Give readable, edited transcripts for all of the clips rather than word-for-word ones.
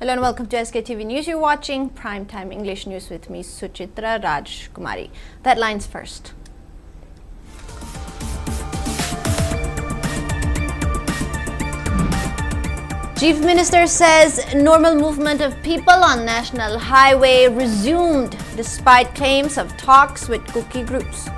Hello and welcome to SKTV News. You're watching Primetime English News with me, Suchitra Rajkumari. The headlines first. Chief Minister says normal movement of people on National Highway resumed despite claims of talks with Kuki groups.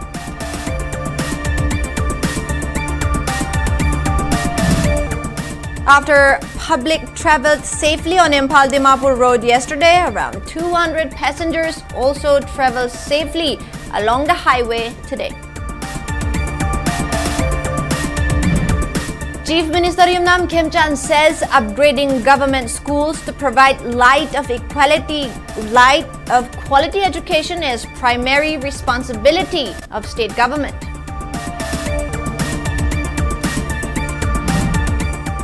After public traveled safely on Imphal-Dimapur road yesterday, around 200 passengers also traveled safely along the highway today. Chief Minister Yumnam Khemchand says upgrading government schools to provide light of quality education is primary responsibility of state government.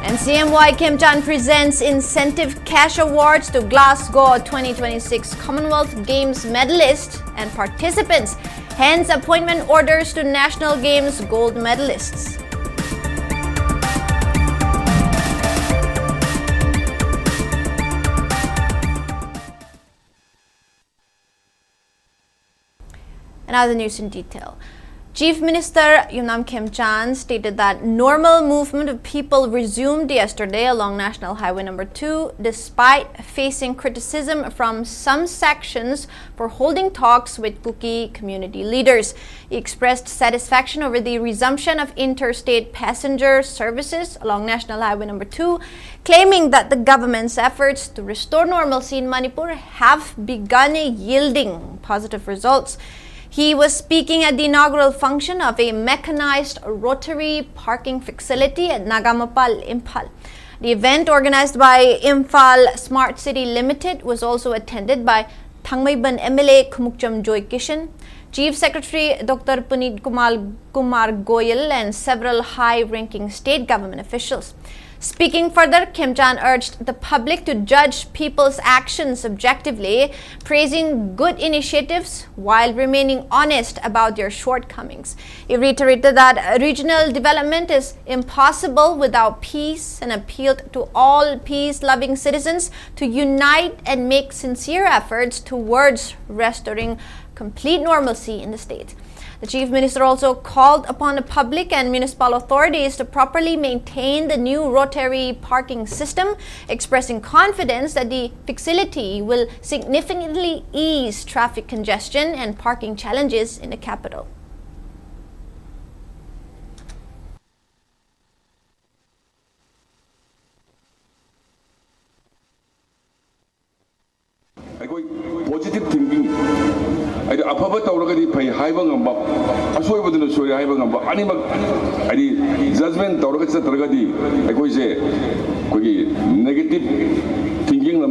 And CMY Khemchand presents incentive cash awards to Glasgow 2026 Commonwealth Games medalists and participants, hence appointment orders to National Games gold medalists. And now the news in detail. Chief Minister Yumnam Khemchand stated that normal movement of people resumed yesterday along National Highway number 2 despite facing criticism from some sections for holding talks with Kuki community leaders. He expressed satisfaction over the resumption of interstate passenger services along National Highway number 2, claiming that the government's efforts to restore normalcy in Manipur have begun yielding positive results. He was speaking at the inaugural function of a mechanized rotary parking facility at Nagamapal, Imphal. The event, organized by Imphal Smart City Limited, was also attended by Thangmaiban MLA Khumukcham Joy Keishing, Chief Secretary Dr. Puneet Kumar Goyal, and several high-ranking state government officials. Speaking further, Khemchand urged the public to judge people's actions objectively, praising good initiatives while remaining honest about their shortcomings. He reiterated that regional development is impossible without peace and appealed to all peace-loving citizens to unite and make sincere efforts towards restoring complete normalcy in the state. The Chief Minister also called upon the public and municipal authorities to properly maintain the new rotary parking system, expressing confidence that the facility will significantly ease traffic congestion and parking challenges in the capital. Positive thinking. Apabot already pay high bangamba, a soy with the soy high bangamba, animal judgment or Targadi, I go say, negative thinking,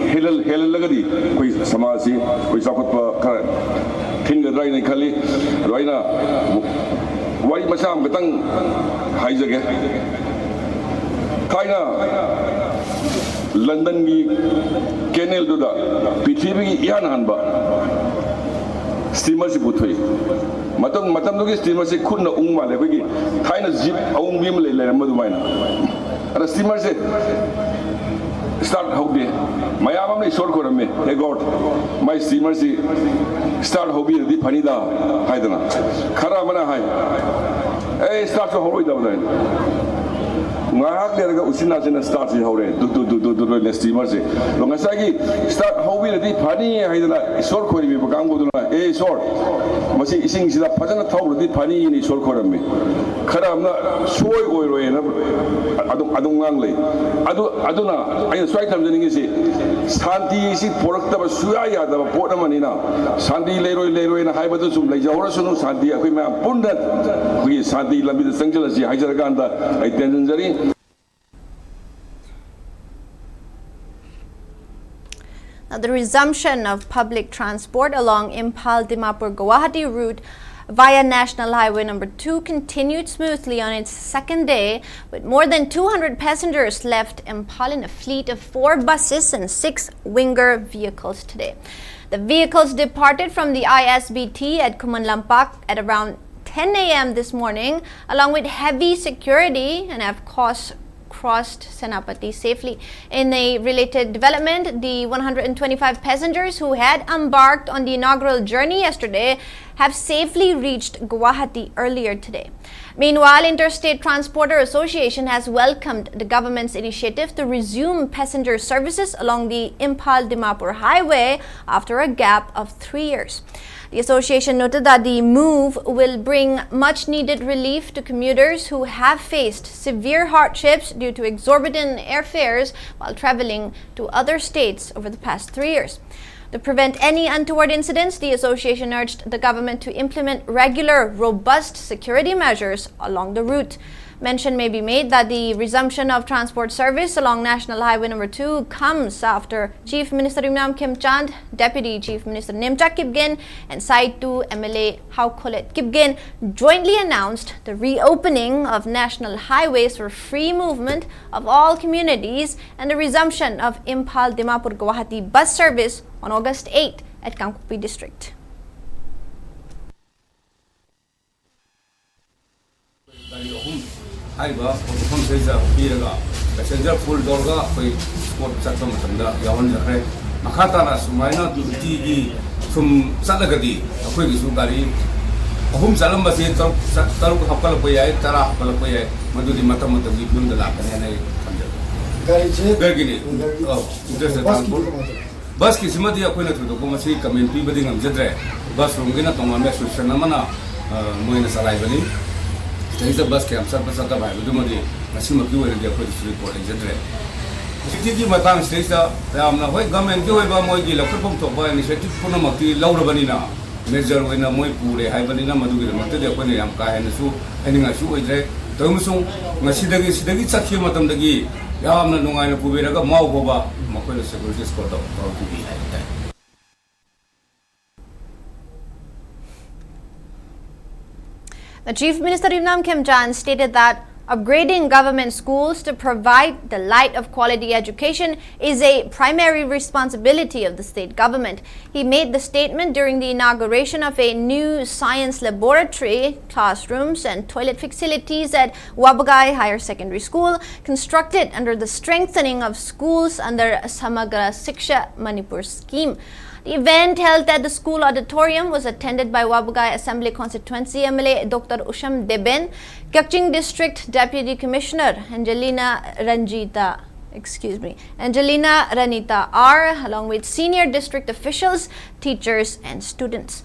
Hell Lagadi, with Samasi, with Sapapa, King Raina Kali, Raina, why Masam Batang Hijaga Kaina London Kenel Duda, Pithibi Yanhanba. Steamer si putoi, matam logi steamer si khun na ungma le bagi, thai na jeep aung bim le madu maina. Ada steamer se start hobby, maya am ne short koram me, hey God, my steamer si start hobby di panida hai dana, khara mana hai, hey start to hobby da badai. Ngahak le raga usina sena start si hore, do le steamer se. Lo ngasagi start hobby di pani hai dana, short kori me bagam go dana. Eh, short. Masi ising sila pajana thau di pani ni short koram me. Khara amna soy oy na adung ngang le. Aduna ai swai tham jani si shanti si porak ta suya ya da pot na manina. Shanti le na hai badu sum le jawra sunu shanti akoi ma punda kui shanti lambi da sangjala si hai jaraga anda ai tension jari. Now, the resumption of public transport along Imphal-Dimapur-Guwahati route via National Highway number 2 continued smoothly on its second day, with more than 200 passengers left Imphal in a fleet of 4 buses and 6 winger vehicles today. The vehicles departed from the ISBT at Kumanlampak at around 10 a.m. this morning, along with heavy security, and have crossed crossed Senapati safely. In a related development, the 125 passengers who had embarked on the inaugural journey yesterday have safely reached Guwahati earlier today. Meanwhile, Interstate Transporter Association has welcomed the government's initiative to resume passenger services along the Imphal-Dimapur highway after a gap of 3 years. The association noted that the move will bring much-needed relief to commuters who have faced severe hardships due to exorbitant airfares while traveling to other states over the past 3 years. To prevent any untoward incidents, the association urged the government to implement regular, robust security measures along the route. Mention may be made that the resumption of transport service along National Highway number 2 comes after Chief Minister Yumnam Khemchand, Deputy Chief Minister Nemchak Kipgen, and Saitu MLA Haukholet Kipgen jointly announced the reopening of national highways for free movement of all communities and the resumption of Imphal-Dimapur-Guwahati bus service on August 8 at Kangkupi district. Haiba from Seza Piraga, passenger full Dorga, sport Satamanda, Yawan Jare, Makatana, Sumaina to Tigi from Salagadi, a quick Sugari, whom Salambasi, Taru Hapalapaya, Tara Hapalapaya, Madudi Matamata, Bunda Lap and Bergini, just a transport. Bus Kismati acquainted with the Comasi, coming Pibading and Jedre, bus from Ginatoma, Sanamana, Moina Salivani. There is a bus camp, Sapasaka, Dumadi, Nasimaku, and the police report in Jedre. City Matan states that the government go over Moigi, Lapum to buy initiative Punamaki, Laura Banina, Major Wina Moipure, Hibanina Madu, Monte, Aponiamka, and the Su, ending a shoe with Tomusum, Nasidagi, Sidagi, Sakimatam the Gi, Yamna Nunga, Puberaga, Mauboba, Makola Security Squad of TV. The Chief Minister Yumnam Khemchand stated that upgrading government schools to provide the light of quality education is a primary responsibility of the state government. He made the statement during the inauguration of a new science laboratory, classrooms and toilet facilities at Wabagai Higher Secondary School, constructed under the strengthening of schools under Samagra Siksha Manipur scheme. The event held at the school auditorium was attended by Wabagai Assembly Constituency MLA Dr. Usham Deben, Keishing District Deputy Commissioner Angelina Ranita R, along with senior district officials, teachers and students.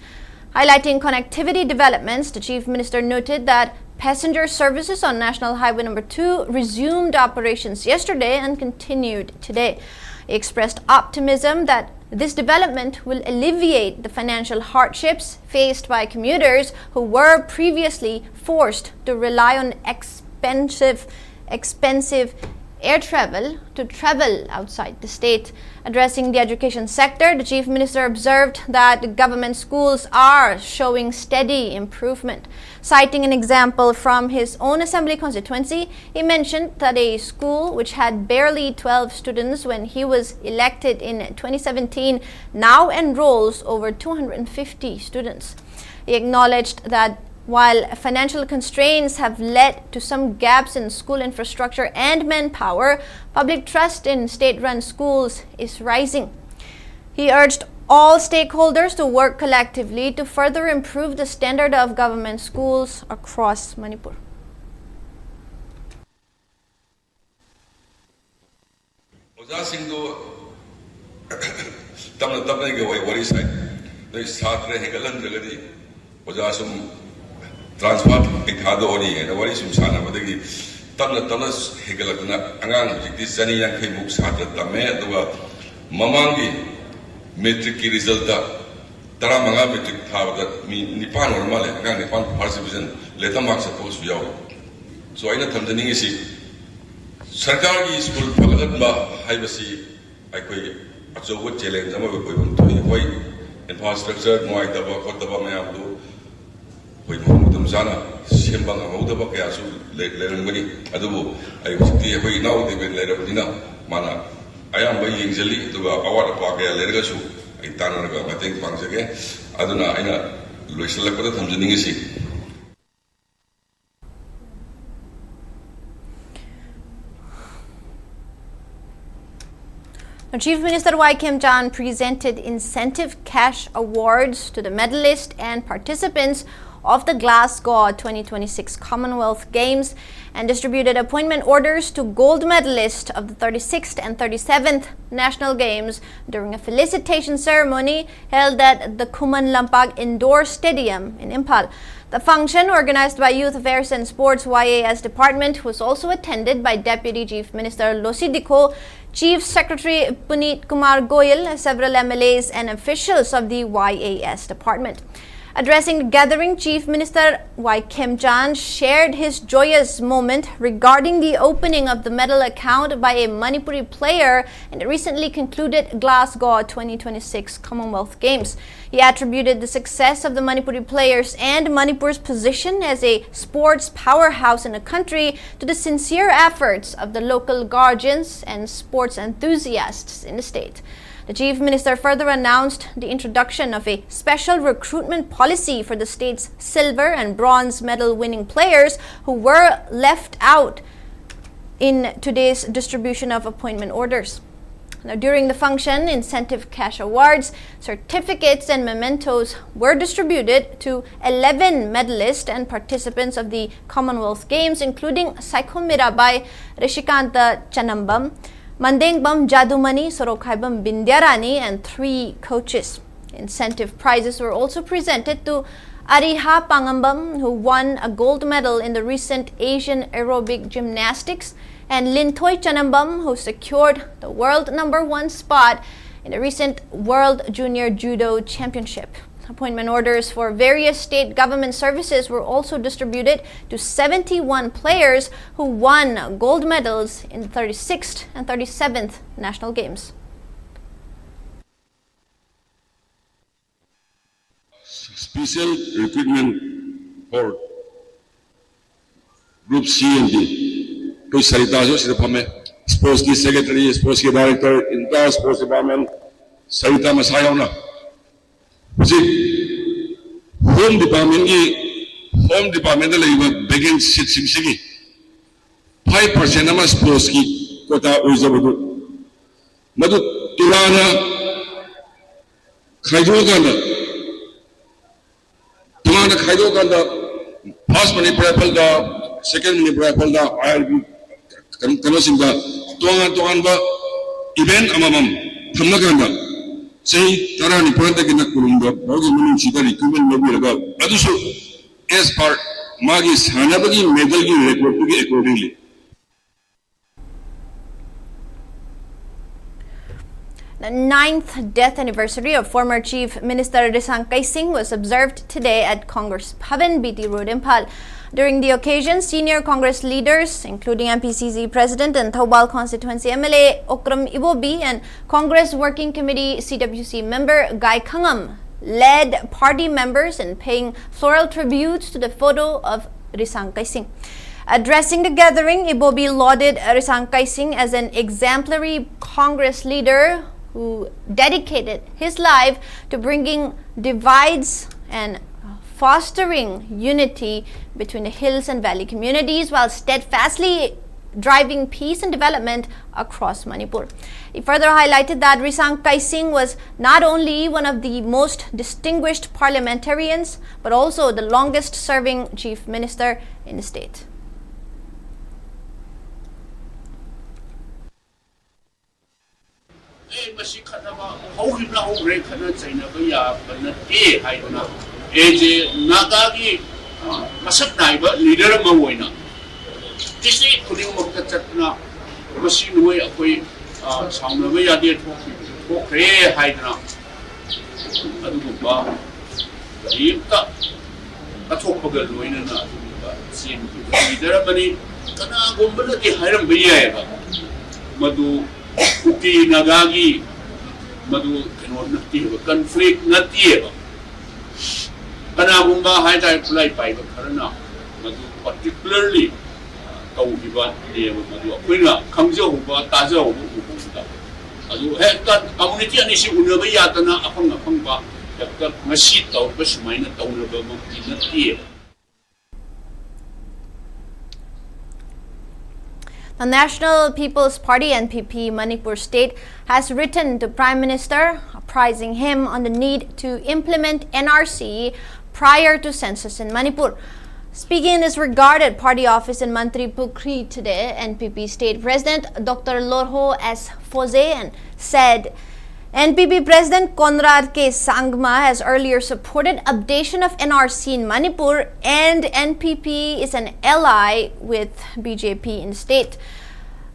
Highlighting connectivity developments, the Chief Minister noted that passenger services on National Highway number 2 resumed operations yesterday and continued today. He expressed optimism that this development will alleviate the financial hardships faced by commuters who were previously forced to rely on expensive air travel to travel outside the state. Addressing the education sector, the Chief Minister observed that government schools are showing steady improvement. Citing an example from his own assembly constituency, he mentioned that a school which had barely 12 students when he was elected in 2017 now enrolls over 250 students. He acknowledged that while financial constraints have led to some gaps in school infrastructure and manpower, public trust in state-run schools is rising. He urged all stakeholders to work collectively to further improve the standard of government schools across Manipur. Transport ikado ori and wari sumsana madagi tabla tablas higalakuna angang hujikti sani yang kai muk satra tame aduwa mamangi metric ki result tara manga metric thabada mi nipan normal angang nipan first division leta marks suppose yaw so aina thamjani isi sarkar ki school phalagat ba haibasi aikoi achowo challenge ama boibam thoi hoi infrastructure moi daba khotaba mayam do we Muhammad Zana, Simbang, Odabakasu, Lerangani, Adubu, I was the now they will let Dina, Mana. I am buying Jeli to our park, Legasu, I Tanaga, I think, once again. Aduna, Ina, Luis Lakota, Tamjanisi. Chief Minister Y. Kim Chan presented incentive cash awards to the medalists and participants of the Glasgow 2026 Commonwealth Games and distributed appointment orders to gold medalists of the 36th and 37th National Games during a felicitation ceremony held at the Kuman Lampag Indoor Stadium in Imphal. The function, organized by Youth Affairs and Sports YAS Department, was also attended by Deputy Chief Minister Losi Dikho, Chief Secretary Puneet Kumar Goyal, several MLAs and officials of the YAS Department. Addressing the gathering, Chief Minister Y. Kim Chan shared his joyous moment regarding the opening of the medal account by a Manipuri player in the recently concluded Glasgow 2026 Commonwealth Games. He attributed the success of the Manipuri players and Manipur's position as a sports powerhouse in the country to the sincere efforts of the local guardians and sports enthusiasts in the state. The Chief Minister further announced the introduction of a special recruitment policy for the state's silver and bronze medal winning players who were left out in today's distribution of appointment orders. Now, during the function, incentive cash awards, certificates and mementos were distributed to 11 medalists and participants of the Commonwealth Games, including Saikhom by Rishikanta Chanambam, Mandengbam Jadumani, Sorokhaibam Bindyarani, and 3 coaches. Incentive prizes were also presented to Ariha Pangambam, who won a gold medal in the recent Asian aerobic gymnastics, and Lintoy Chanambam, who secured the world #1 spot in the recent World Junior Judo Championship. Appointment orders for various state government services were also distributed to 71 players who won gold medals in the 36th and 37th National Games. Special recruitment for Group C and D. Coach Sarita Joseph Pame, Sports Secretary, Sports Director, Entire Sports Department, Sarita Masayona. Home Department begin seat 5% of sports ki quota uzabadu. Madu Tulana Kaidoganda first Manipur Palda, second Manipur Palda, IRB Kanosinga, Tuanga event Amamam, Tamaganda. Say Tarani Pantagina Kurumba, Bogin Chita recruitment maybe Aduso as part Magis Hanabagi medal record to get accordingly. The 9th death anniversary of former Chief Minister Rishang Keishing was observed today at Congress Bhavan, BT Road, Imphal. During the occasion, senior Congress leaders, including MPCC President and Thobal Constituency MLA Okram Ibobi and Congress Working Committee CWC member Guy Khangam, led party members in paying floral tributes to the photo of Rishang Keishing. Addressing the gathering, Ibobi lauded Rishang Keishing as an exemplary Congress leader who dedicated his life to bringing divides and fostering unity between the hills and valley communities while steadfastly driving peace and development across Manipur. He further highlighted that Rishang Keishing was not only one of the most distinguished parliamentarians, but also the longest serving chief minister in the state. Eje Nagagi Masak Naiba, leader of Mawoina. This is putting Mokatna, machine way of way, sound away at it for Kray Hydra. Aduba, Yimka, a talk of the Luina, seem leader of money, Kana Gumbala, the Hiram Biaga, Madu, Uki Nagagi, Madu cannot have a conflict, not here. Kanagumba high tide fly by the Karana, particularly Kauhiba, the Quina, Kamjo, Tazo, Adu had that community and issue Unavayatana upon a pumpa that got Mashito, Bushmina, Townable in the year. The National People's Party (NPP) Manipur state has written to Prime Minister apprising him on the need to implement NRC prior to census in Manipur. Speaking in this regarded party office in Manipuri today, NPP State President Dr. Lorho S. Fozean said NPP President Conrad K. Sangma has earlier supported updation of NRC in Manipur, and NPP is an ally with BJP in the state.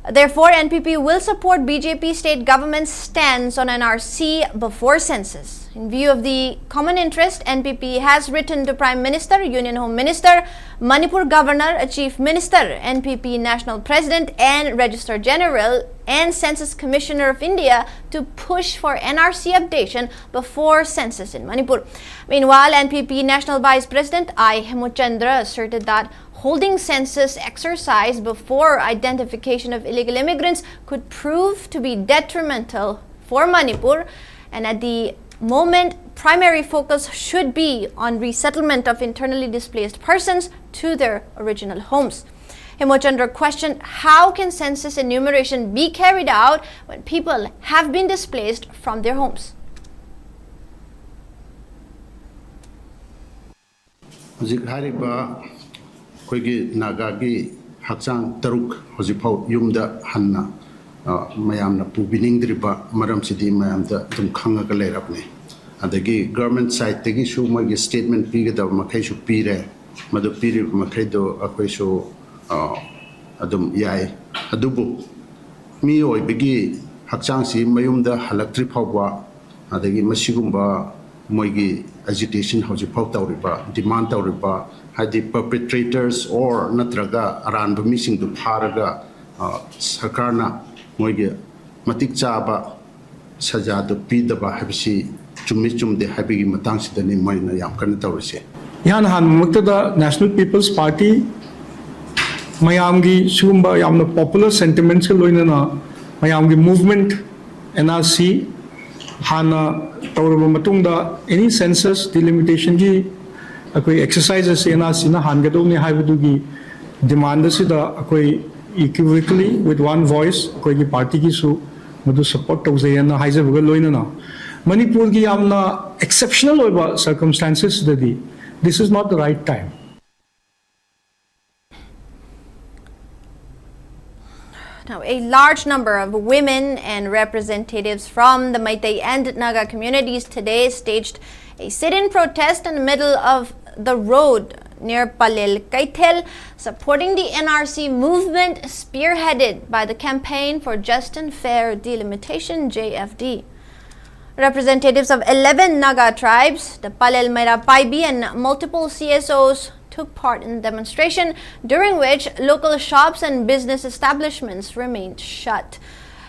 Therefore, NPP will support BJP state government's stance on NRC before census. In view of the common interest, NPP has written to Prime Minister, Union Home Minister, Manipur Governor, Chief Minister, NPP National President and Registrar General, and Census Commissioner of India to push for NRC updation before census in Manipur. Meanwhile, NPP National Vice President I. Hemochandra asserted that holding census exercise before identification of illegal immigrants could prove to be detrimental for Manipur, and at the moment, primary focus should be on resettlement of internally displaced persons to their original homes. Hemochandra questioned how can census enumeration be carried out when people have been displaced from their homes. Nagagi Haksang Taruk Hosipau Yumda Hanna Mayamna Pubinindriba Maram Sidi Mayamda Tumkanga Galerapne. Adagi government side Tegishu Magi statement Pigada Makeshu Pire Madupiri Makedo Aquesho Adum Yai Adubu Mio Bigi Haksang Si Mayumda Halakri Pawa Adagi Mashigumba Moigi agitation Hosipau Tauriba demand Tauriba had the perpetrators or Natraga around missing to Paraga Sakarna Moige Matik Chaba Sajado Pidaba Habisi Chumichum de Habi Matansi the name Moina Yamkanataurisi. Yanhan Muktada National People's Party Mayamgi Shumba Yamna popular sentiments Loinana Mayamgi movement NRC Hana Tauraba Matunda any census delimitation gi akoi exercises NRC na hangadoni haibudugi demand sida akoi equivocally with one voice akoi gi party gi su mudu support tawzayana haijabuga loinana Manipur gi yamna exceptional oiba circumstances dadi this is not the right time. Now, a large number of women and representatives from the Meitei and Naga communities today staged a sit-in protest in the middle of the road near Palel Kaitel, supporting the NRC movement spearheaded by the Campaign for Just and Fair Delimitation (JFD). Representatives of 11 Naga tribes, the Palel Maira Paibi, and multiple CSOs took part in the demonstration, during which local shops and business establishments remained shut.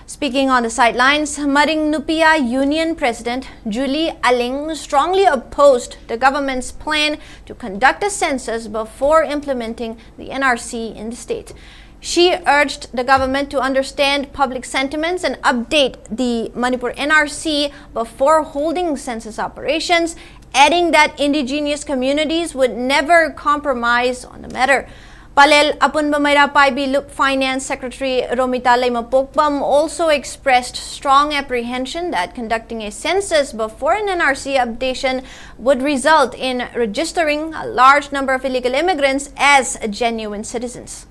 Speaking on the sidelines, Maring Nupia Union President Julie Aling strongly opposed the government's plan to conduct a census before implementing the NRC in the state. She urged the government to understand public sentiments and update the Manipur NRC before holding census operations, adding that indigenous communities would never compromise on the matter. Palel Apunba Maira Paibi Loop Finance Secretary Romita Laimapokbam also expressed strong apprehension that conducting a census before an NRC updation would result in registering a large number of illegal immigrants as genuine citizens.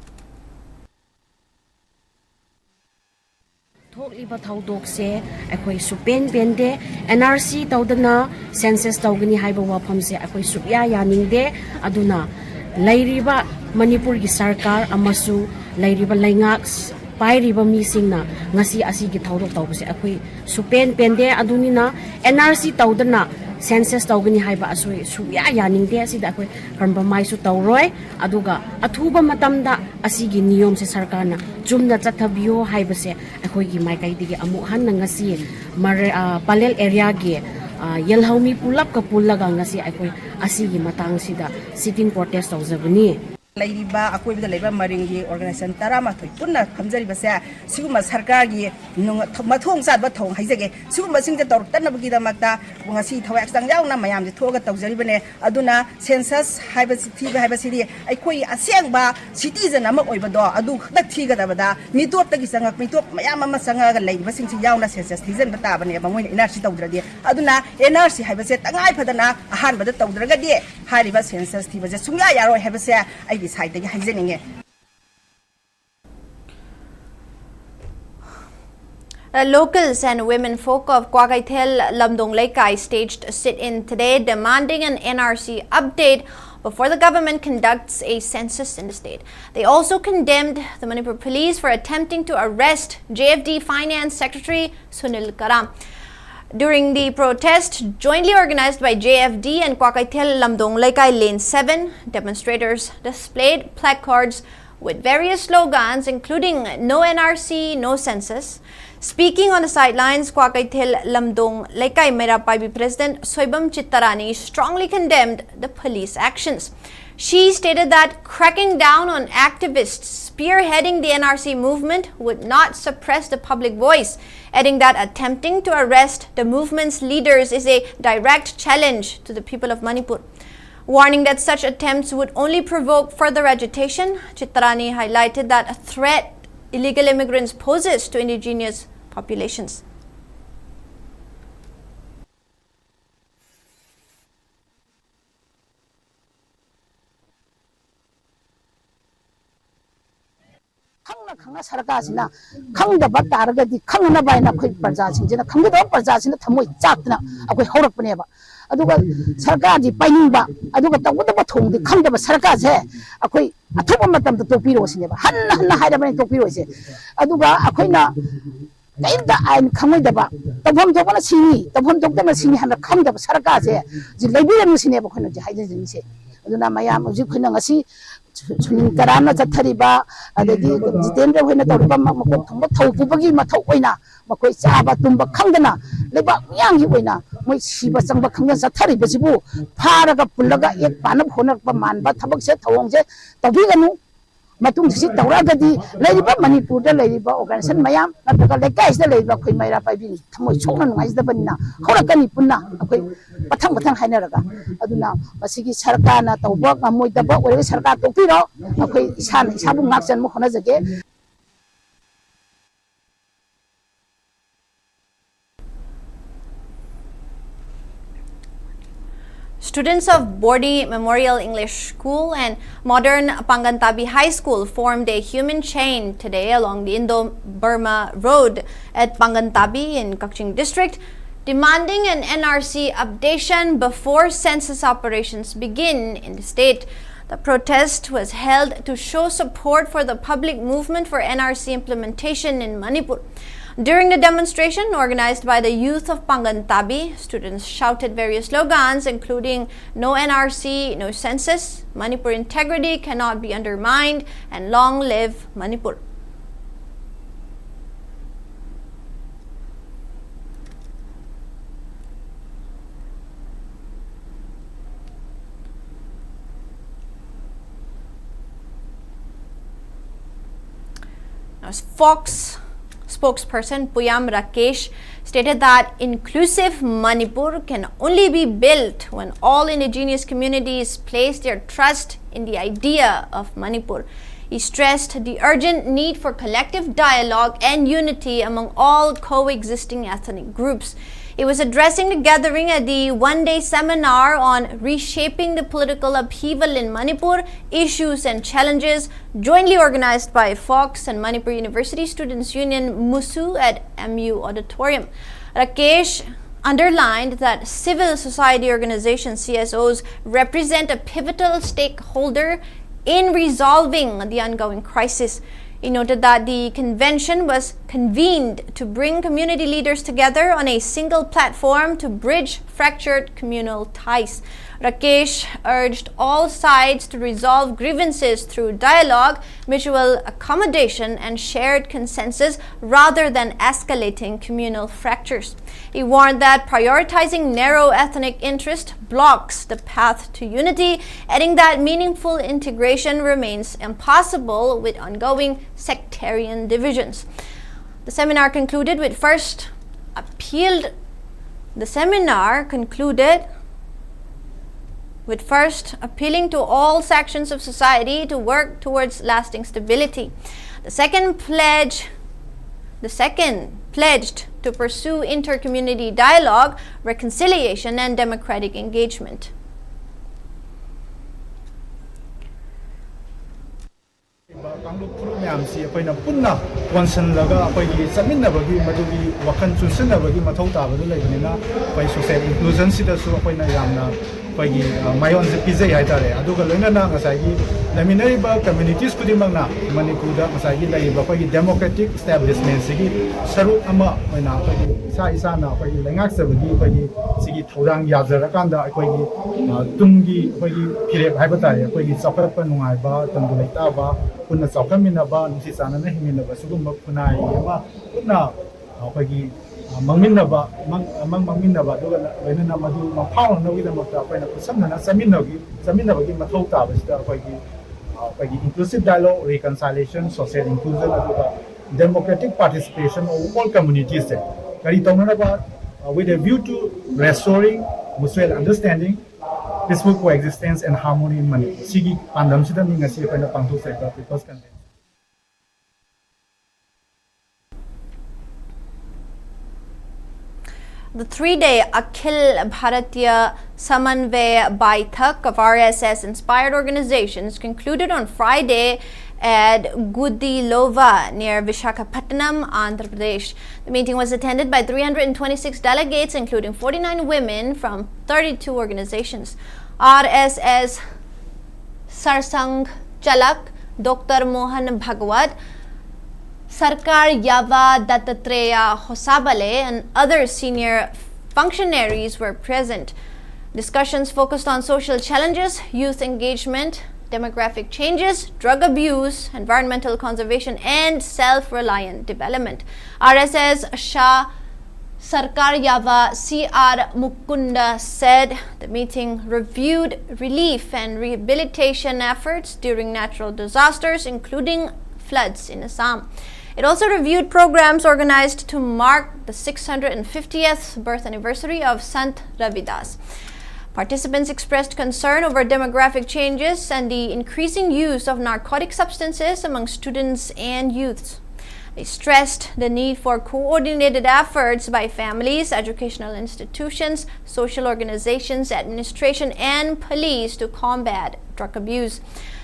Thokliba thaudokse akoi supen bende NRC tawdana census tawgani haiba wafamse akoi supya yaningde aduna lairiba Manipur gi sarkar amasu lairiba laingak pairiba misingna ngasi asigi thaudok tawbse akoi supen bende adunina NRC tawdana census tawgani haiba asoi supya yaningde asida akoi compromise tawroi aduga athuba matamda asigi niyom se sarkarna jumna chathabiyo haibase akoi gi maikai digi amu hanna ngasi palel area gi yelhaumi pulap ka pullaga ngasi akoi asigi matang sida sitting protest tawjabani. Laiba, Aquila Labor Maringi organization, Tarama, Puna, Kamzari, Suma Sarkagi, Matung Sabatong, Hizage, Suma Sing the Tortana Bugida Magda, Wangasi, Tawaxang Yana, Mayam, the Toga Togzaribane, Aduna, census, City, Aqui, Asiangba, citizen, Amoibado, Adu, the Tiga Davada, Mito Tagisanga, Mito, Mayama Sanga, Lady, Vasing Yauna census, Tizen, the Tabane, but when Energy Togdradi, Aduna, NRC have said, and I Padana, a hand but the Togdradi, Hariva census, Tiva, Sunga, have said, I decided Hizening. Locals and women folk of Kwakaithel Lamdong Lekai staged a sit-in today demanding an NRC update before the government conducts a census in the state. They also condemned the Manipur police for attempting to arrest JFD Finance Secretary Sunil Karam. During the protest, jointly organized by JFD and Kwakaithel Lamdong Lekai Lane 7, demonstrators displayed placards with various slogans including No NRC, No Census. Speaking on the sidelines, Kwakaithel Lamdong Lekai Merapaibi President Soibam Chittarani strongly condemned the police actions. She stated that cracking down on activists spearheading the NRC movement would not suppress the public voice, adding that attempting to arrest the movement's leaders is a direct challenge to the people of Manipur. Warning that such attempts would only provoke further agitation, Chittarani highlighted that a threat illegal immigrants poses to indigenous populations. Khangna sarkasina khangda bataraga di khangna baina khoi parja sinjina khangda do parja sina thamoi chatna akoi horakpane ba aduga sarkar ji painingba aduga tawda ba thong di khangda ba sarkar je akoi athuba matam da topiro sine ba hanna haida bani topiro se aduga akoina kainda ain khangoi da ba tabham jobana sini tabham jobda sini hanna khangda ba sarkar je ji lebiram sine ba khoina ji haida jini se aduna mayam ji khoina ngasi Karana Zatariba, the Jitendra when a Togi Matoina, Makoi Saba Tumba Kangana, Leba Yang Wina, which she was some Bakanga Zatari Basibu, Paraga Pulaga, Panam Honapaman, but Tabak set Tawonze, Taviganu, Matung sit Tawagadi, Lady Manipur, the Lady Organization Mayam, but the guys the Lady Quimera by being Tamoy is the Banina, Horakani Puna, Batang Haneraga, Aduna, Masiki Sarkana, Tawak, and Moitaba, where is Sarka Topiro, okay, Sabu Max and Mohanas again. Students of Bordi Memorial English School and Modern Pangantabi High School formed a human chain today along the Indo-Burma Road at Pangantabi in Keishing District, demanding an NRC updation before census operations begin in the state. The protest was held to show support for the public movement for NRC implementation in Manipur. During the demonstration organized by the youth of Pangantabi, students shouted various slogans including No NRC, No Census, Manipur integrity cannot be undermined, and Long live Manipur. Now, Fox spokesperson Puyam Rakesh stated that inclusive Manipur can only be built when all indigenous communities place their trust in the idea of Manipur. He stressed the urgent need for collective dialogue and unity among all coexisting ethnic groups. He was addressing the gathering at the one-day seminar on reshaping the political upheaval in Manipur, issues and challenges, jointly organized by Fox and Manipur University Students' Union MUSU at MU Auditorium. Rakesh underlined that civil society organizations, CSOs, represent a pivotal stakeholder in resolving the ongoing crisis. He noted that the convention was convened to bring community leaders together on a single platform to bridge fractured communal ties. Rakesh urged all sides to resolve grievances through dialogue, mutual accommodation, and shared consensus rather than escalating communal fractures. He warned that prioritizing narrow ethnic interest blocks the path to unity, adding that meaningful integration remains impossible with ongoing sectarian divisions. The seminar concluded with first appealing to all sections of society to work towards lasting stability. The second pledged to pursue inter-community dialogue, reconciliation, and democratic engagement. Kangluk Puru Myamsi, Apoina Punna, Wansan Laga, Apoyi, Saminabagi, Maduri, Wakan Chunsanabagi, Matota, Badulina, by social inclusion, Sidasu, Apoina Yamna, Pagi, Mayon Pizza Haitare, Aduga Lena, Masagi, Laminariba, communities Kudimana, Manipur, Masagi, Pagi, democratic establishment, Sigi, Saru Ama, Saisana, Pagi, Langaxabagi, Pagi, Sigi, Torang Yazarakanda, Pagi, Tungi, Pagi, Pire, Habatari, Pagi, Sakapanungaiba, Tangulaitaba. Punna Saukaminaba, Nisana Himinaba, Sugumba Punai, Puna, Pagi, Maminaba, Maminaba, Venana Madu, Mapao, no with the Mata, Saminagi, Saminabagi, Matota, Pagi, inclusive dialogue, reconciliation, social inclusion, democratic participation of all communities. Karitonaba, with a view to restoring mutual understanding, peaceful coexistence and harmony in Manipur. Sigi pandam sida ninga si pena pangtu sekta people's content. The 3-day Akhil Bharatiya Samanvay Baitak of RSS-inspired organizations concluded on Friday at Gudilova near Vishakhapatnam, Andhra Pradesh. The meeting was attended by 326 delegates, including 49 women from 32 organizations. RSS Sarsang Chalak, Dr. Mohan Bhagwat, Sarkar Yava Dattatreya Hosabale, and other senior functionaries were present. Discussions focused on social challenges, youth engagement, demographic changes, drug abuse, environmental conservation, and self-reliant development. RSS Shah Sarkar Yava C.R. Mukunda said the meeting reviewed relief and rehabilitation efforts during natural disasters, including floods in Assam. It also reviewed programs organized to mark the 650th birth anniversary of Sant Ravidas. Participants expressed concern over demographic changes and the increasing use of narcotic substances among students and youths. They stressed the need for coordinated efforts by families, educational institutions, social organizations, administration, and police to combat drug abuse.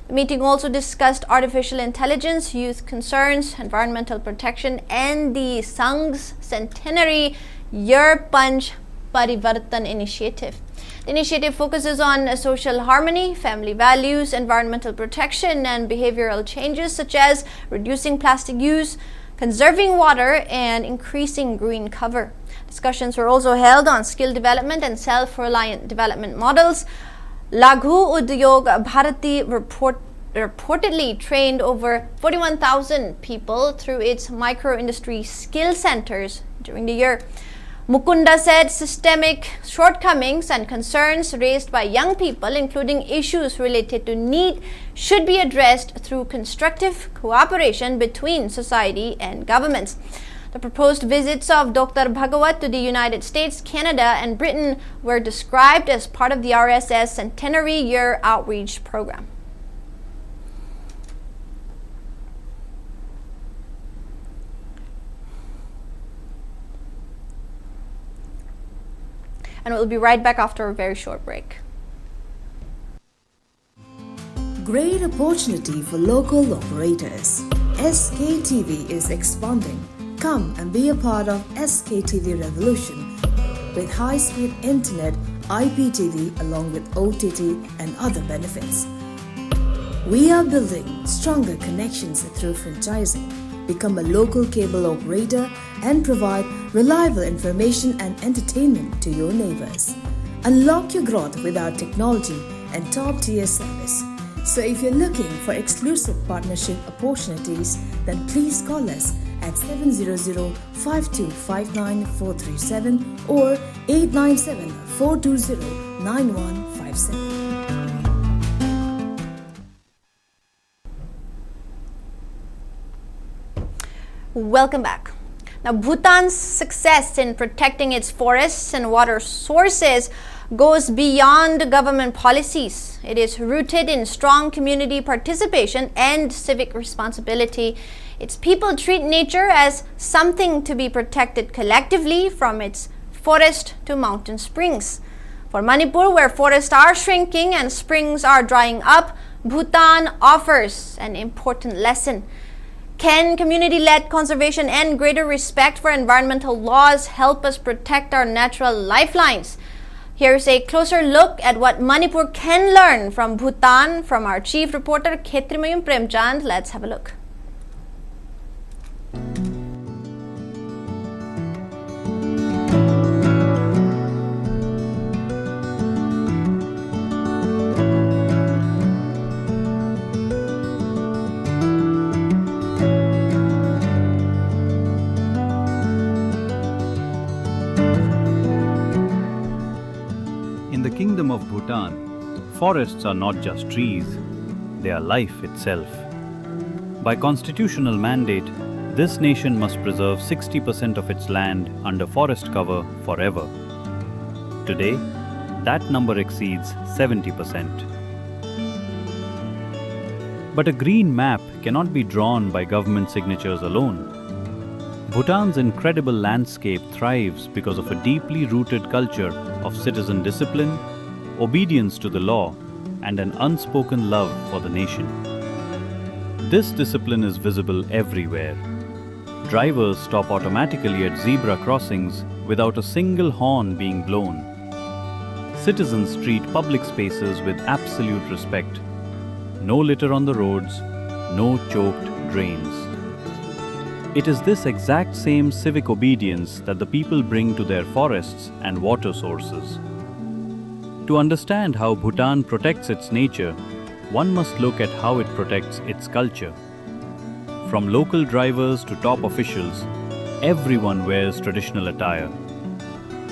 The meeting also discussed artificial intelligence, youth concerns, environmental protection, and the Sangh's centenary Year Panch Parivartan initiative. The initiative focuses on social harmony, family values, environmental protection, and behavioral changes such as reducing plastic use, conserving water, and increasing green cover. Discussions were also held on skill development and self-reliant development models. Laghu Udyog Bharati reportedly trained over 41,000 people through its micro-industry skill centers during the year. Mukunda said systemic shortcomings and concerns raised by young people, including issues related to need, should be addressed through constructive cooperation between society and governments. The proposed visits of Dr. Bhagwat to the United States, Canada, and Britain were described as part of the RSS Centenary Year Outreach Program. And we'll be right back after a very short break. Great opportunity for local operators. SKTV is expanding. Come and be a part of SKTV revolution with high-speed internet, IPTV along with OTT and other benefits. We are building stronger connections through franchising. become a local cable operator, and provide reliable information and entertainment to your neighbors. Unlock your growth with our technology and top-tier service. So if you're looking for exclusive partnership opportunities, then please call us at 700-5259-437 or 897-420-9157. Welcome back. Now, Bhutan's success in protecting its forests and water sources goes beyond government policies. It is rooted in strong community participation and civic responsibility. Its people treat nature as something to be protected collectively, from its forest to mountain springs. For Manipur, where forests are shrinking and springs are drying up, Bhutan offers an important lesson. Can community-led conservation and greater respect for environmental laws help us protect our natural lifelines? Here's a closer look at what Manipur can learn from Bhutan from our chief reporter Sktv'S Primetime. Let's have a look. In the Kingdom of Bhutan, forests are not just trees, they are life itself. By constitutional mandate, this nation must preserve 60% of its land under forest cover forever. Today, that number exceeds 70%. But a green map cannot be drawn by government signatures alone. Bhutan's incredible landscape thrives because of a deeply rooted culture of citizen discipline, obedience to the law, and an unspoken love for the nation. This discipline is visible everywhere. Drivers stop automatically at zebra crossings without a single horn being blown. Citizens treat public spaces with absolute respect. No litter on the roads, no choked drains. It is this exact same civic obedience that the people bring to their forests and water sources. To understand how Bhutan protects its nature, one must look at how it protects its culture. From local drivers to top officials, everyone wears traditional attire.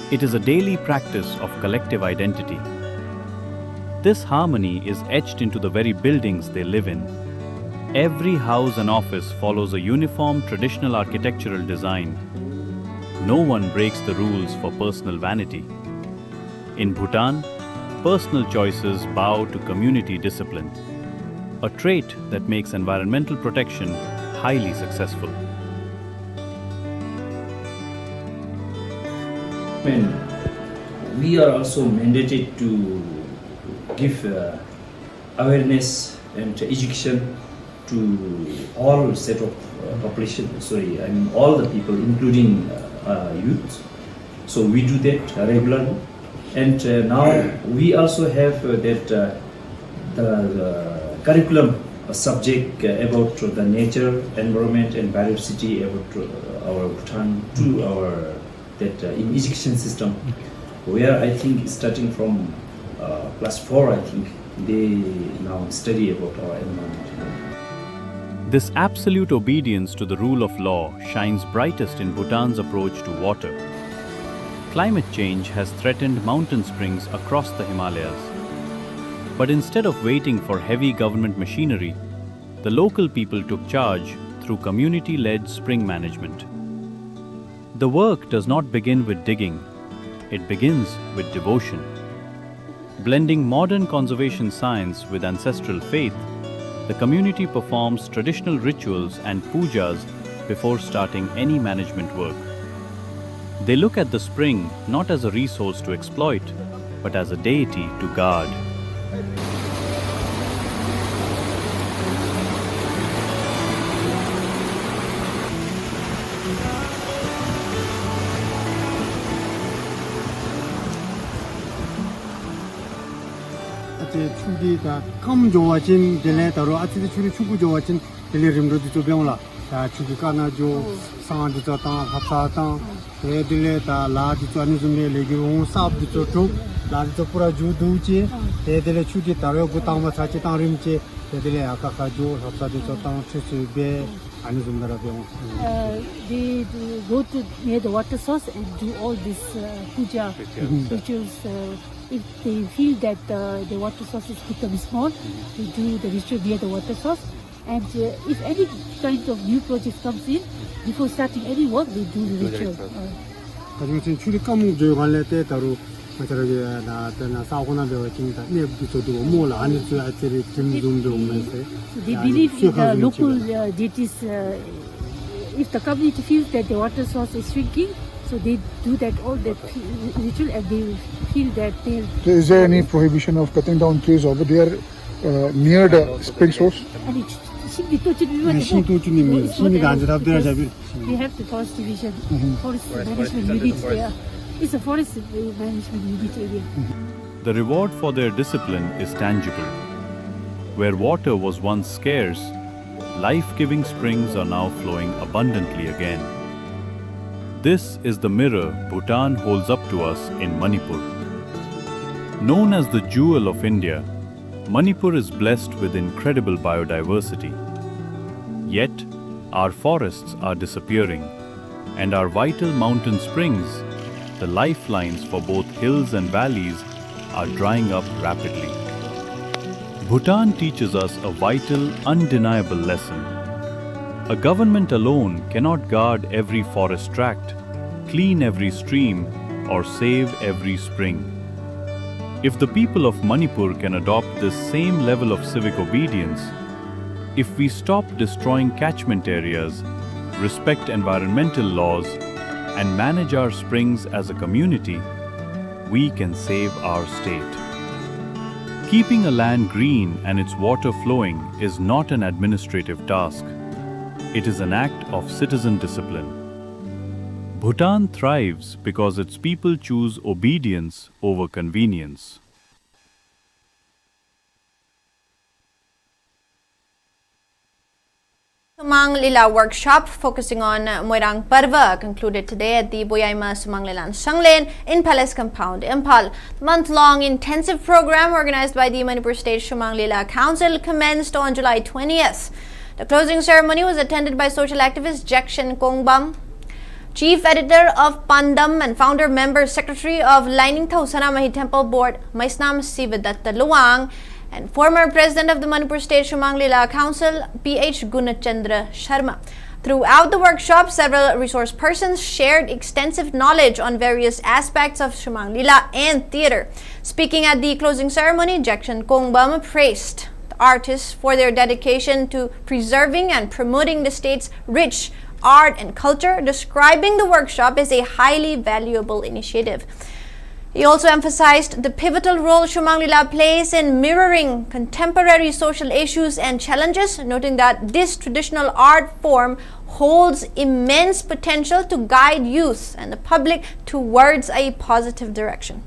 It is a daily practice of collective identity. This harmony is etched into the very buildings they live in. Every house and office follows a uniform traditional architectural design. No one breaks the rules for personal vanity. In Bhutan, personal choices bow to community discipline, a trait that makes environmental protection highly successful. We are also mandated to give awareness and education to all set of population, all the people, including youth. So we do that regularly. And now we also have the curriculum subject about the nature, environment, and biodiversity about our Bhutan to our in education system, where I think starting from class 4, I think they now study about our environment. This absolute obedience to the rule of law shines brightest in Bhutan's approach to water. Climate change has threatened mountain springs across the Himalayas. But instead of waiting for heavy government machinery, the local people took charge through community-led spring management. The work does not begin with digging, it begins with devotion. Blending modern conservation science with ancestral faith, the community performs traditional rituals and pujas before starting any management work. They look at the spring not as a resource to exploit, but as a deity to guard. 추리가 컴 좋아진 델레 따로 아치디 추리 추구 좋아진 델레림로도 조병라 chudikana jo sang di ta hapsa ta dile ta la di chani zumle legi on sab di chotu la di pura ju du che dile chudi ta ro gutang ma cha che ta rim che dile akaka jo hapsa di ta chu be ani zumra be they go to near the water source and do all this puja rituals. If they feel that the water source is becoming small, they do the ritual near the water source. And if any kind of new project comes in, before starting any work, they do the ritual. Kasi chudi kamu jo ganle te taru macam na sauna be cinta ne bisa tu mula ani tu aceri tim do mense. So they believe in the local deities. If the community feels that the water source is shrinking, so they do that all that ritual, and they feel that they. Is there any prohibition of cutting down trees over there near the spring source? We have the forest division, forest management unit there. It's a forest management unit area. The reward for their discipline is tangible. Where water was once scarce, life-giving springs are now flowing abundantly again. This is the mirror Bhutan holds up to us in Manipur. Known as the jewel of India, Manipur is blessed with incredible biodiversity. Yet, our forests are disappearing, and our vital mountain springs, the lifelines for both hills and valleys, are drying up rapidly. Bhutan teaches us a vital, undeniable lesson. A government alone cannot guard every forest tract, clean every stream, or save every spring. If the people of Manipur can adopt this same level of civic obedience, if we stop destroying catchment areas, respect environmental laws, and manage our springs as a community, we can save our state. Keeping a land green and its water flowing is not an administrative task. It is an act of citizen discipline. Bhutan thrives because its people choose obedience over convenience. Shumang Leela workshop focusing on Moirang Parva concluded today at the Boyaima Shumang Leela Sanglen in Palace Compound, Imphal. The month-long intensive program organized by the Manipur State Shumang Leela Council commenced on July 20th. The closing ceremony was attended by social activist Keishing, Chief Editor of Pandam and Founder Member Secretary of Lining Sanamahi Temple Board, Maisnam Sivadatta Luang, and former President of the Manipur State Shumang Leela Council, P.H. Gunachandra Sharma. Throughout the workshop, several resource persons shared extensive knowledge on various aspects of Shumang Leela and theatre. Speaking at the closing ceremony, Keishing praised the artists for their dedication to preserving and promoting the state's rich art and culture, describing the workshop as a highly valuable initiative. He also emphasized the pivotal role Shumang Leela plays in mirroring contemporary social issues and challenges, noting that this traditional art form holds immense potential to guide youth and the public towards a positive direction.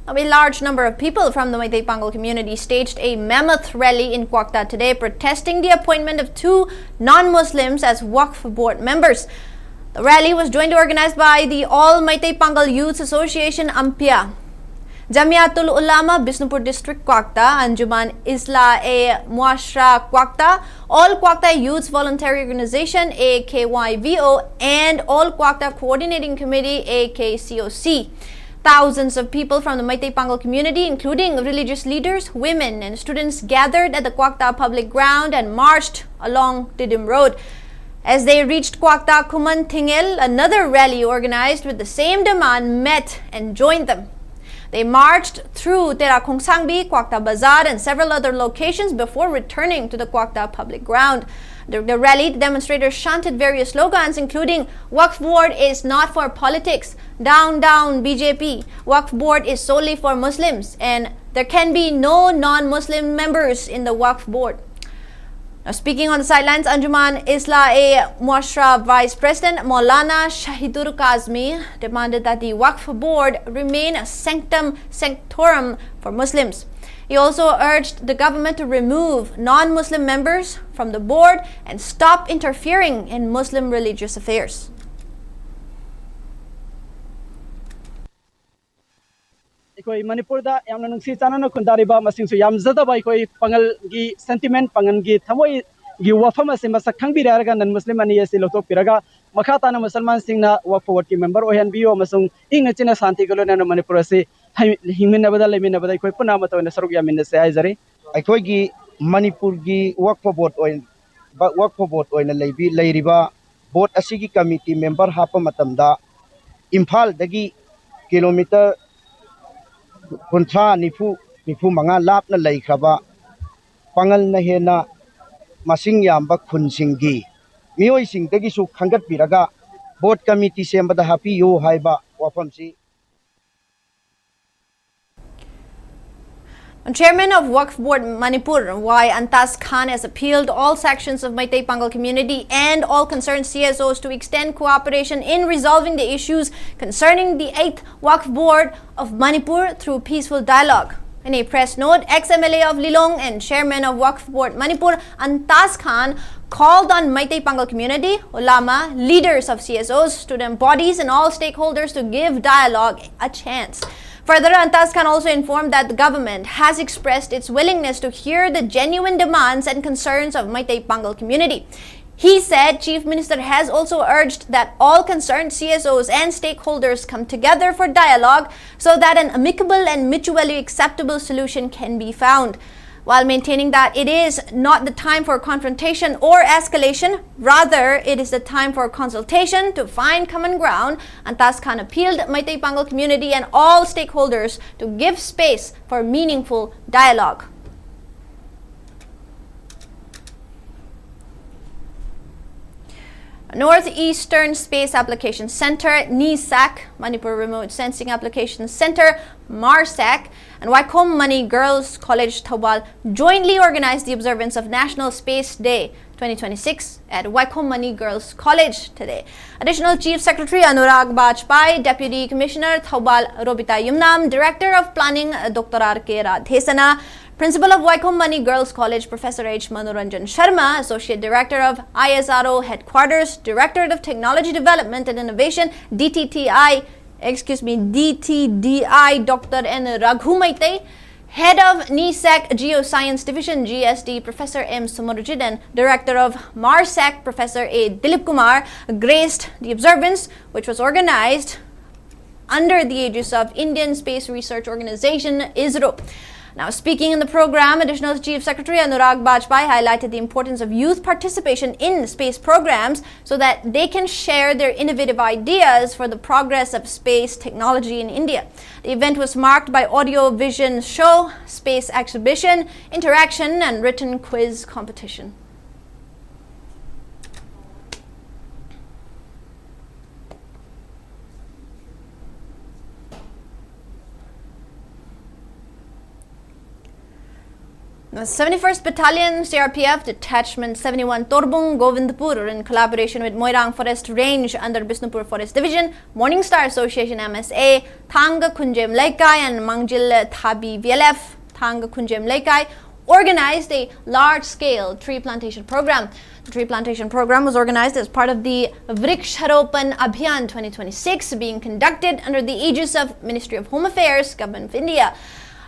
A large number of people from the Meitei Pangal community staged a mammoth rally in Quaqta today, protesting the appointment of 2 non-Muslims as Waqf Board members. The rally was jointly organized by the All Meitei Pangal Youth Association Ampia, Jamiatul Ulama Bisnupur District Quaqta, Anjuman Isla-e Muashra Quaqta, All Quaqta Youths Voluntary Organization AKYVO, and All Quaqta Coordinating Committee AKCOC. Thousands of people from the Meitei Pangal community, including religious leaders, women, and students, gathered at the Quaqta public ground and marched along Didim Road. As they reached Quaqta Kuman Tingil, another rally organized with the same demand met and joined them. They marched through Tera Khongsangbi, Quaqta Bazaar, and several other locations before returning to the Quaqta public ground. During the rally, the demonstrators chanted various slogans, including Waqf Board is not for politics, down, down BJP, Waqf Board is solely for Muslims, and there can be no non-Muslim members in the Waqf Board. Now, speaking on the sidelines, Anjuman Islah Muashra Vice President Maulana Shahidur Kazmi demanded that the Waqf Board remain a sanctum sanctorum for Muslims. He also urged the government to remove non-Muslim members from the board and stop interfering in Muslim religious affairs. Ikoi Manipur da yamna nungsi chanana khundariba masingsu yamzada ba ikoi pangal gi sentiment pangan gi thamoi gi wafam ase masak khangbi raga nan muslim ani ase lotok piraga makata na musalman singna Waqf Board ki member ohan bio masung ingna china santi golona na Manipur ase himina bada lemina bada ikoi puna mato na saruk yamin se ai jare ikoi gi Manipur gi Waqf Board oina leibi leiriba board asigi committee member hapa matamda Imphal dagi kilometer Kuntra nifu manga lap na laikraba pangal na hena masing yamba khunsingi mioi sing dagi su khangat piraga board committee sembada happy yo haiba wafamsi. Chairman of Waqf Board Manipur, Y. Antas Khan, has appealed to all sections of Meitei Pangal community and all concerned CSOs to extend cooperation in resolving the issues concerning the 8th Waqf Board of Manipur through peaceful dialogue. In a press note, ex-MLA of Lilong and Chairman of Waqf Board Manipur, Antas Khan, called on Meitei Pangal community, ulama, leaders of CSOs, student bodies and all stakeholders to give dialogue a chance. Further, Antas Khan also informed that the government has expressed its willingness to hear the genuine demands and concerns of Meitei Pangal community. He said Chief Minister has also urged that all concerned CSOs and stakeholders come together for dialogue so that an amicable and mutually acceptable solution can be found, while maintaining that it is not the time for confrontation or escalation, rather it is the time for consultation to find common ground. Antas Khan appealed Meitei Pangal community and all stakeholders to give space for meaningful dialogue. Northeastern Space Application Center, NISAC, Manipur Remote Sensing Application Center, MARSAC, and Waqf Mani Girls College Thobal jointly organized the observance of National Space Day 2026 at Waqf Mani Girls College today. Additional Chief Secretary Anurag Bajpai, Deputy Commissioner Thobal Robita Yumnam, Director of Planning Dr. R.K. Radhesana, Principal of Waqf Mani Girls College Professor H. Manoranjan Sharma, Associate Director of ISRO Headquarters, Directorate of Technology Development and Innovation, DTDI Dr. N. Raghu Meitei, Head of NISAC Geoscience Division GSD Professor M. Sumarjit, and Director of MARSAC Professor A. Dilip Kumar graced the observance, which was organized under the aegis of Indian Space Research Organization ISRO. Now, speaking in the program, Additional Chief Secretary Anurag Bajpai highlighted the importance of youth participation in space programs so that they can share their innovative ideas for the progress of space technology in India. The event was marked by audio-vision show, space exhibition, interaction, and written quiz competition. The 71st Battalion CRPF Detachment 71 Torbung Govindpur, in collaboration with Moirang Forest Range under Bisnupur Forest Division, Morning Star Association MSA, Thanga Kunjem Laikai and Mangjil Thabi VLF, Thanga Kunjem Laikai, organized a large-scale tree plantation program. The tree plantation program was organized as part of the Vriksharopan Abhiyan 2026 being conducted under the aegis of Ministry of Home Affairs, Government of India.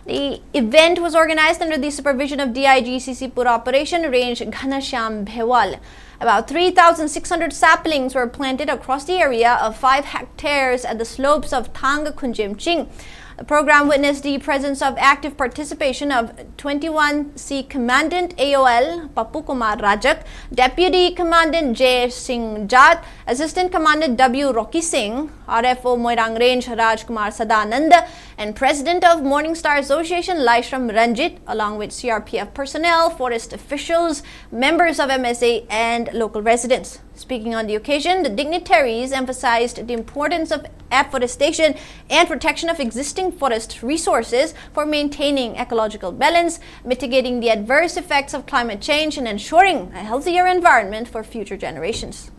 The event was organized under the supervision of DIGCC Pura Operation Range Ghanashyam Bhewal. About 3,600 saplings were planted across the area of 5 hectares at the slopes of Thang Kunjem Ching. The program witnessed the presence of active participation of 21C Commandant AOL Papu Kumar Rajak, Deputy Commandant J. Singh Jat, Assistant Commandant W. Rocky Singh, RFO Moirang Range Raj Kumar Sadanand, and President of Morning Star Association Laishram Ranjit, along with CRPF personnel, forest officials, members of MSA, and local residents. Speaking on the occasion, the dignitaries emphasized the importance of afforestation and protection of existing forest resources for maintaining ecological balance, mitigating the adverse effects of climate change, and ensuring a healthier environment for future generations.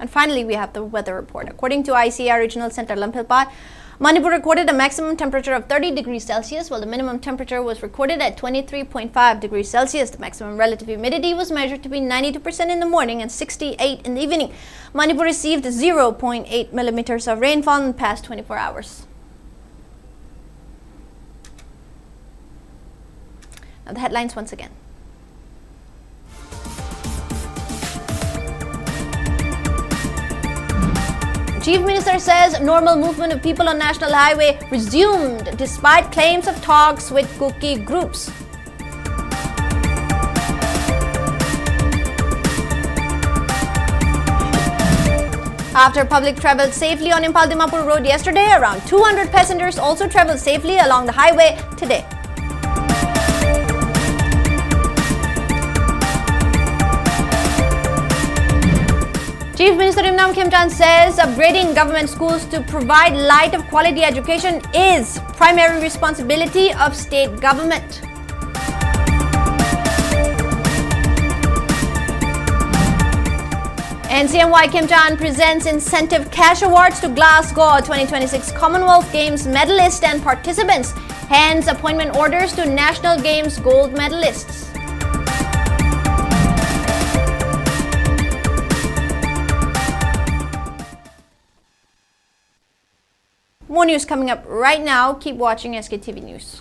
And finally, we have the weather report. According to ICAR Regional Center Lampilpat, Manipur recorded a maximum temperature of 30 degrees Celsius, while the minimum temperature was recorded at 23.5 degrees Celsius. The maximum relative humidity was measured to be 92% in the morning and 68% in the evening. Manipur received 0.8 millimeters of rainfall in the past 24 hours. Now the headlines once again. Chief Minister says normal movement of people on National Highway resumed despite claims of talks with Kuki groups. After public traveled safely on Imphal Dimapur Road yesterday, around 200 passengers also traveled safely along the highway today. Chief Minister Shumang Leela says upgrading government schools to provide light of quality education is primary responsibility of state government. NCMY Kim Chan presents incentive cash awards to Glasgow 2026 Commonwealth Games medalists and participants, hands appointment orders to National Games gold medalists. More news coming up right now. Keep watching SKTV News.